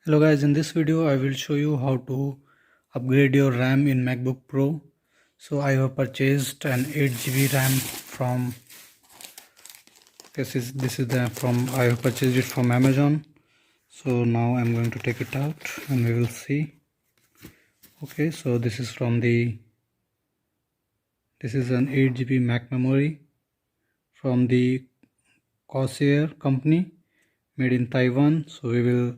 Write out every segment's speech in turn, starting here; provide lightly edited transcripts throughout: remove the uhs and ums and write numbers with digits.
Hello guys, in this video I will show you how to upgrade your RAM in MacBook Pro. So I have purchased an 8 GB RAM from I have purchased it from Amazon. So now I'm going to take it out and we will see. Okay, so this is an 8 GB Mac memory from the Corsair company, made in Taiwan. So we will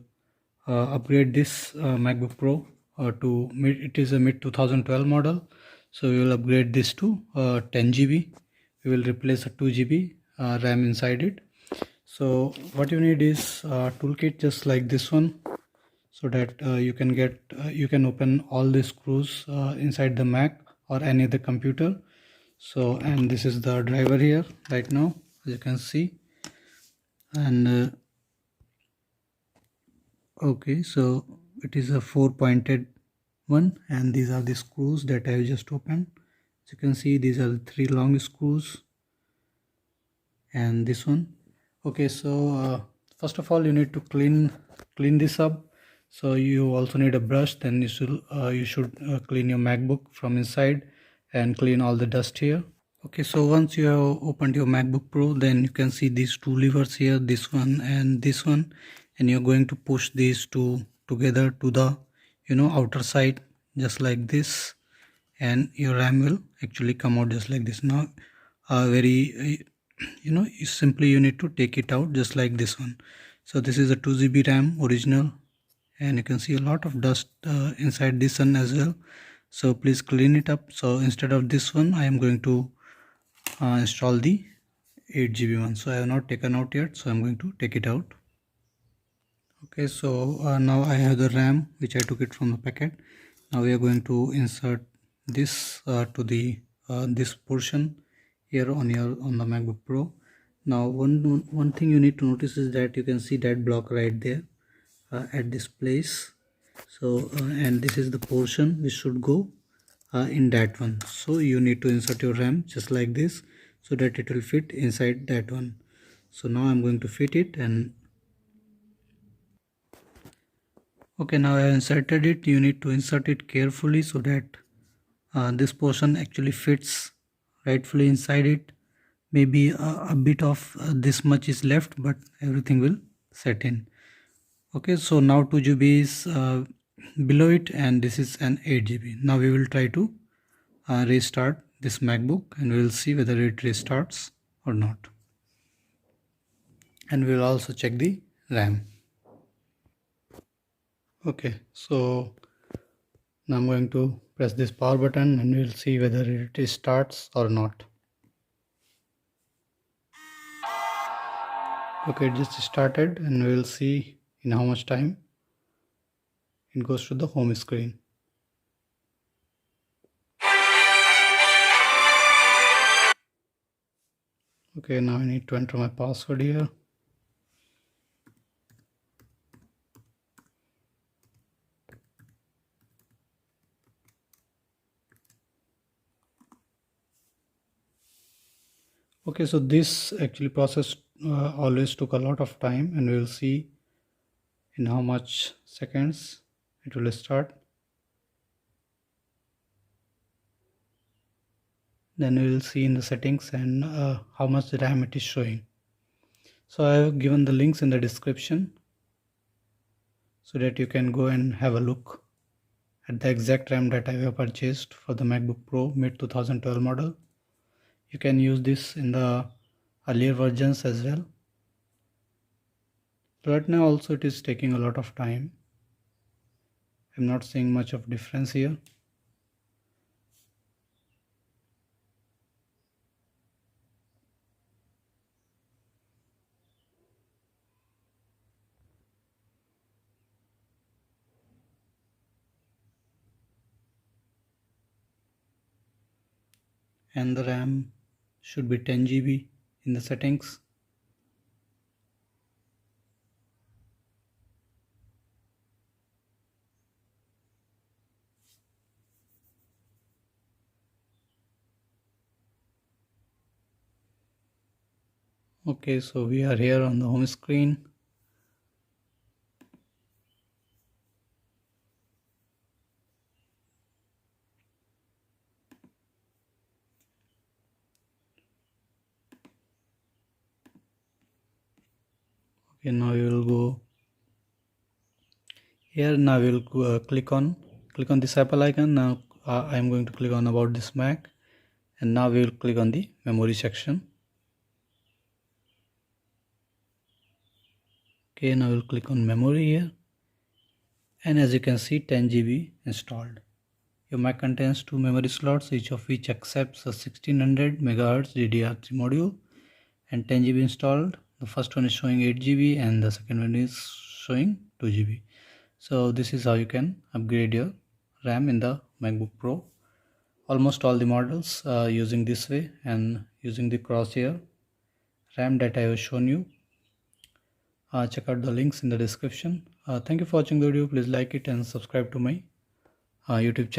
upgrade this MacBook Pro to it is a mid 2012 model, so we will upgrade this to 10 GB. We will replace a 2 GB RAM inside it. So what you need is a toolkit just like this one, so that you can open all the screws inside the Mac or any other computer. So, and this is the driver here right now, as you can see. And okay, so it is a 4-pointed one, and these are the screws that I have just opened. As you can see, these are the 3 long screws and this one. Okay, so first of all you need to clean this up. So you also need a brush. Then you should clean your MacBook from inside and clean all the dust here. Okay, so once you have opened your MacBook Pro, then you can see these two levers here, this one and this one, and you're going to push these two together to the outer side, just like this, and your RAM will actually come out just like this. Now you need to take it out just like this one. So this is a 2 GB RAM original, and you can see a lot of dust inside this one as well. So please clean it up. So instead of this one, I am going to install the 8 GB one. So I have not taken out yet, so I'm going to take it out. Okay, so now I have the RAM which I took it from the packet. Now we are going to insert this to the this portion here on the MacBook Pro. Now one thing you need to notice is that you can see that block right there at this place. So and this is the portion which should go in that one. So you need to insert your RAM just like this, so that it will fit inside that one. So now I'm going to fit it. And okay, now I have inserted it. You need to insert it carefully so that this portion actually fits rightfully inside it. Maybe a bit of this much is left, but everything will set in. Okay, so now 2 GB is below it, and this is an 8 GB. Now we will try to restart this MacBook, and we will see whether it restarts or not. And we will also check the RAM. Okay, so now I'm going to press this power button, and we'll see whether it starts or not. Okay, it just started, and we'll see in how much time it goes to the home screen. Okay, now I need to enter my password here. Okay, so this actually process always took a lot of time, and we will see in how much seconds it will start. Then we will see in the settings and how much RAM it is showing. So I have given the links in the description so that you can go and have a look at the exact RAM that I have purchased for the MacBook Pro mid 2012 model. You can use this in the earlier versions as well. Right now also it is taking a lot of time. I'm not seeing much of difference here. And the RAM should be 10 GB in the settings. Okay, so we are here on the home screen. Okay, now we will go here. Now we will click on this Apple icon. Now I am going to click on about this Mac, and now we will click on the memory section. Okay, now we'll click on memory here, and as you can see 10 GB installed. Your Mac contains 2 memory slots, each of which accepts a 1600 MHz DDR3 module, and 10 GB installed. The first one is showing 8 GB and the second one is showing 2 GB. So this is how you can upgrade your RAM in the MacBook Pro. Almost all the models using this way and using the crosshair RAM that I have shown you. Check out the links in the description. Thank you for watching the video. Please like it and subscribe to my YouTube channel.